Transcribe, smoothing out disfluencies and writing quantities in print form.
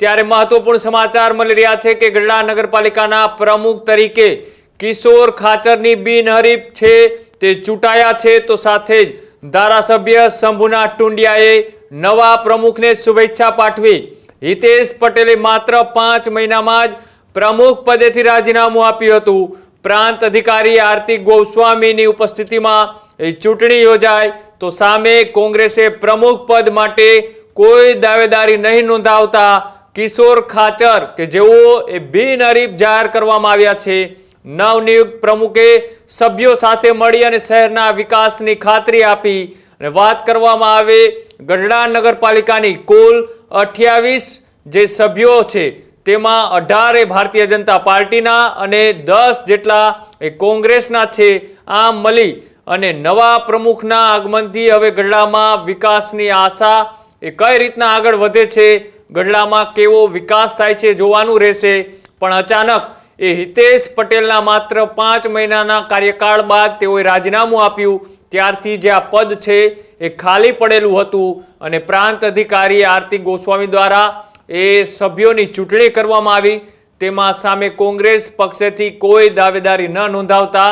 ત્યારે મહત્વપૂર્ણ સમાચાર મળી રહ્યા છે કે ગઢડા નગરપાલિકાના પ્રમુખ તરીકે કિશોર ખાચરની બિનહરીફ છે તે ચૂંટાયા છે। તો સાથે જ ધારાસભ્ય શંભુના ટુંડિયાએ નવા પ્રમુખને શુભેચ્છા પાઠવી। હિતેશ પટેલે માત્ર 5 મહિનામાં જ પ્રમુખ પદેથી રાજીનામું આપ્યું હતું। પ્રાંત અધિકારી આરતી ગોસ્વામીની ઉપસ્થિતિમાં ચૂંટણી યોજાઈ તો સામે કોંગ્રેસે પ્રમુખ પદ માટે કોઈ દાવેદારી નહીં નોંધાવતા કિશોર ખાચર કે જેઓ બિનહરીફ જાહેર કરવામાં આવ્યા છે। નવનિયુક્ત પ્રમુખે સભ્યો સાથે મળી અને શહેરના વિકાસની ખાતરી આપી। અને વાત કરવામાં આવે ગઢડા નગરપાલિકાની કુલ 28 જે સભ્યો છે તેમાં 18 ભારતીય જનતા પાર્ટીના અને 10 જેટલા કોંગ્રેસના છે। આમ મળી અને નવા પ્રમુખના આગમનથી હવે ગઢડામાં વિકાસની આશા કઈ રીતના આગળ વધે છે, ગઢડામાં કેવો વિકાસ થાય છે જોવાનું રહેશે। પણ અચાનક હિતેશ પટેલના માત્ર 5 મહિનાના કાર્યકાળ બાદ તેઓએ રાજીનામું આપ્યું ત્યારથી જે આ પદ છે એ ખાલી પડેલું હતું અને પ્રાંત અધિકારી આરતી ગોસ્વામી દ્વારા સભ્યોની ચૂંટણી કરવામાં આવી। તેમાં સામે કોંગ્રેસ પક્ષેથી કોઈ દાવેદારી ન નોંધાવતા